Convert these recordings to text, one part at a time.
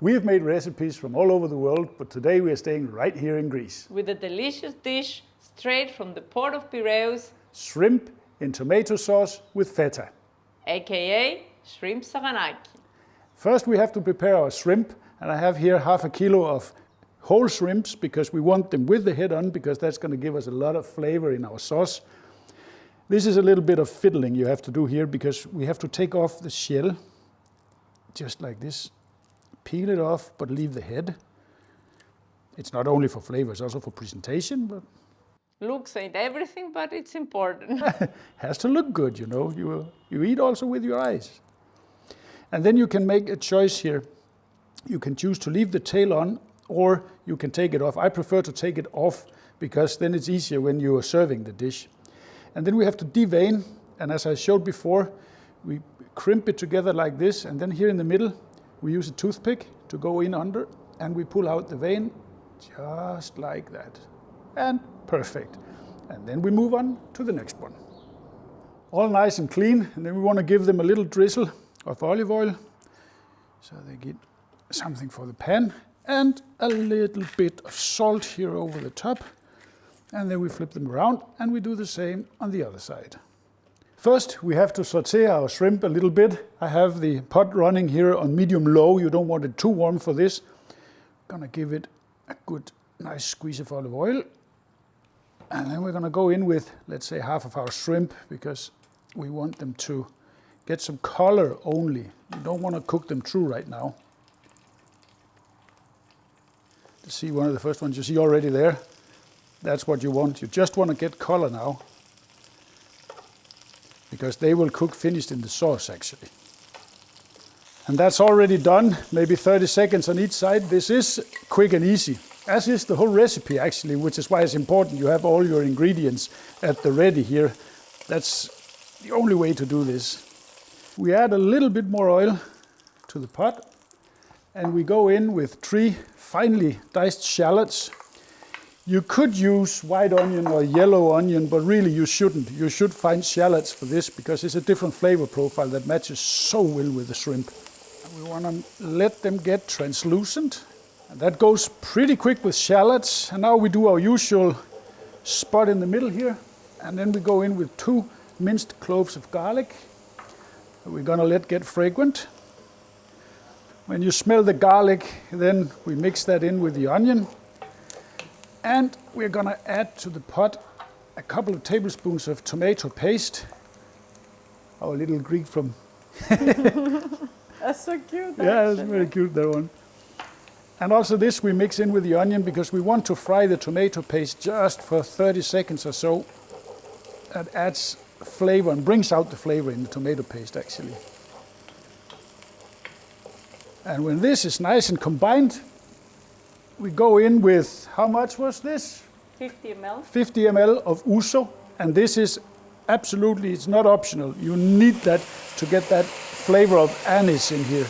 We have made recipes from all over the world, but today we are staying right here in Greece. With a delicious dish straight from the port of Piraeus, Shrimp in tomato sauce with feta. aka shrimp Saganaki. First we have to prepare our shrimp, and I have here half a kilo of whole shrimps because we want them with the head on, because that's going to give us a lot of flavor in our sauce. This is a little bit of fiddling you have to do here, because we have to take off the shell, just like this. Peel it off, but leave the head. It's not only for flavor, it's also for presentation. But Looks ain't everything, but it's important. has to look good, you know. You eat also with your eyes. And then you can make a choice here. You can choose to leave the tail on, or you can take it off. I prefer to take it off, because then it's easier when you are serving the dish. And then we have to devein, and as I showed before, we crimp it together like this, and then here in the middle, we use a toothpick to go in under, and we pull out the vein just like that. And perfect. And then we move on to the next one. All nice and clean, and then we want to give them a little drizzle of olive oil, so they get something for the pan, and a little bit of salt here over the top. And then we flip them around, and we do the same on the other side. First, we have to saute our shrimp a little bit. I have the pot running here on medium-low. You don't want it too warm for this. Gonna give it a good, nice squeeze of olive oil. And then we're gonna go in with, let's say, half of our shrimp, because we want them to get some color only. You don't want to cook them through right now. You see one of the first ones you see already there? That's what you want. You just want to get color now, because they will cook finished in the sauce actually. And that's already done, maybe 30 seconds on each side. This is quick and easy, as is the whole recipe actually, which is why it's important you have all your ingredients at the ready here. That's the only way to do this. We add a little bit more oil to the pot, and we go in with 3 finely diced shallots. You could use white onion or yellow onion, but really you shouldn't. You should find shallots for this, because it's a different flavor profile that matches so well with the shrimp. And we want to let them get translucent. And that goes pretty quick with shallots. And now we do our usual spot in the middle here. And then we go in with 2 minced cloves of garlic that we're going to let get fragrant. When you smell the garlic, then we mix that in with the onion. And we're going to add to the pot a couple of tablespoons of tomato paste. Our little Greek from... That's so cute. Yeah, it's very cute, that one. And also this we mix in with the onion, because we want to fry the tomato paste just for 30 seconds or so. That adds flavor and brings out the flavor in the tomato paste actually. And when this is nice and combined, we go in with, how much was this? 50 ml. 50 ml of ouzo, and this is absolutely, it's not optional. You need that to get that flavor of anise in here.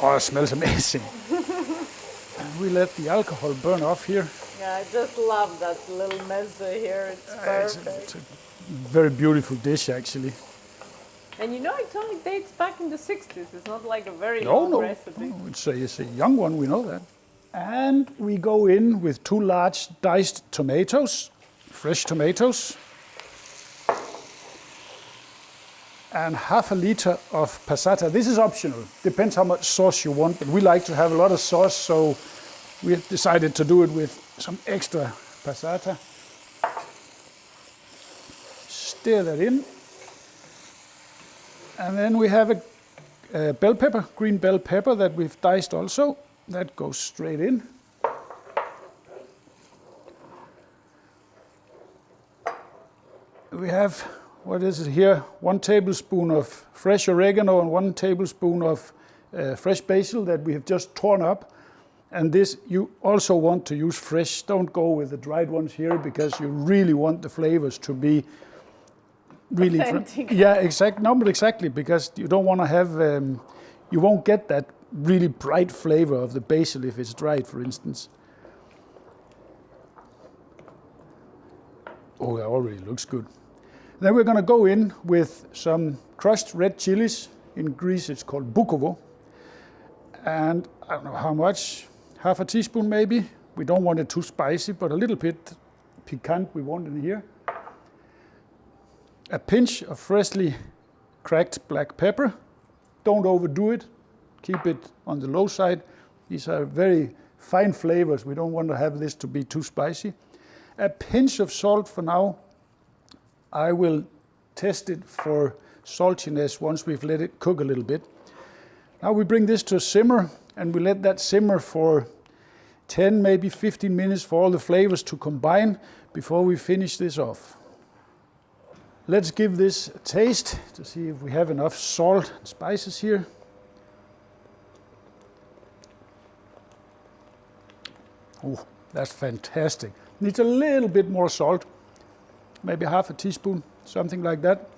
Oh, it smells amazing. And we let the alcohol burn off here. Yeah, I just love that little mezzo here. It's perfect. It's a very beautiful dish actually. And you know, it only dates back in the 60s. It's not like a very old recipe. No, it's a young one, we know that. And we go in with 2 large diced tomatoes, fresh tomatoes, and half a liter of passata. This is optional, depends how much sauce you want, but we like to have a lot of sauce, so we have decided to do it with some extra passata. Stir that in. And then we have a bell pepper, green bell pepper that we've diced also. That goes straight in. We have, what is it here? 1 tablespoon of fresh oregano and 1 tablespoon of fresh basil that we have just torn up. And this, you also want to use fresh. Don't go with the dried ones here, because you really want the flavors to be really yeah, exactly. No, but exactly, because you don't want to have, you won't get that really bright flavor of the basil if it's dried, for instance. Oh, that already looks good. Then we're going to go in with some crushed red chilies. In Greece, it's called bukovo. And I don't know how much, half a teaspoon maybe. We don't want it too spicy, but a little bit piquant we want in here. A pinch of freshly cracked black pepper. Don't overdo it. Keep it on the low side. These are very fine flavors. We don't want to have this to be too spicy. A pinch of salt for now. I will test it for saltiness once we've let it cook a little bit. Now we bring this to a simmer and we let that simmer for 10, maybe 15 minutes for all the flavors to combine before we finish this off. Let's give this a taste to see if we have enough salt and spices here. Oh, that's fantastic. Needs a little bit more salt, maybe half a teaspoon, something like that.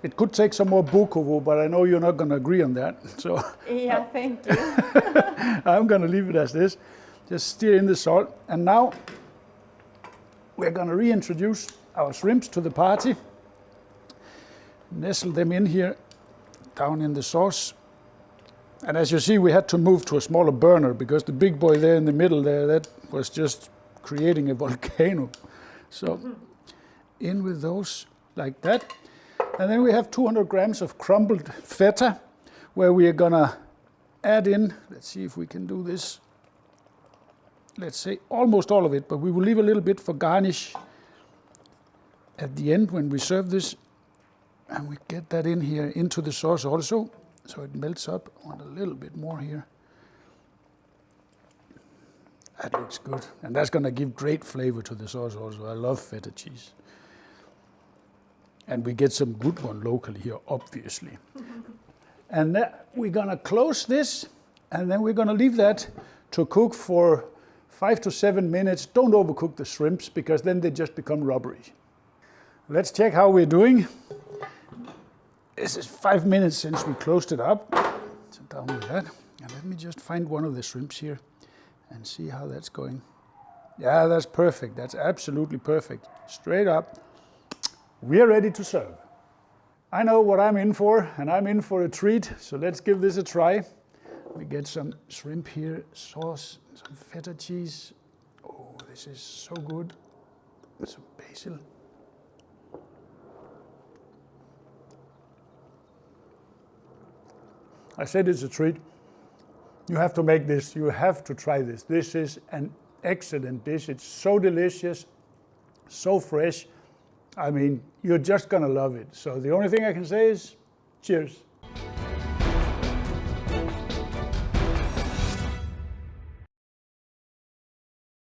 It could take some more bukovo, but I know you're not going to agree on that. So yeah, thank you. I'm going to leave it as this. Just stir in the salt. And now we're going to reintroduce our shrimps to the party. Nestle them in here, down in the sauce. And as you see, we had to move to a smaller burner because the big boy there in the middle there, that was just creating a volcano. So in with those like that. And then we have 200 grams of crumbled feta, where we are gonna add in, let's see if we can do this, let's say almost all of it, but we will leave a little bit for garnish at the end when we serve this. And we get that in here into the sauce also, so it melts up. I want a little bit more here. That looks good. And that's gonna give great flavor to the sauce also. I love feta cheese. And we get some good one locally here, obviously. And we're gonna close this, and then we're gonna leave that to cook for 5 to 7 minutes. Don't overcook the shrimps, because then they just become rubbery. Let's check how we're doing. This is 5 minutes since we closed it up. So down with that. And let me just find one of the shrimps here and see how that's going. Yeah, that's perfect. That's absolutely perfect. Straight up. We are ready to serve. I know what I'm in for, and I'm in for a treat, so let's give this a try. We get some shrimp here, sauce, some feta cheese. Oh, this is so good. Some basil. I said it's a treat. You have to make this, you have to try this. This is an excellent dish. It's so delicious, so fresh. I mean, you're just gonna love it. So the only thing I can say is cheers.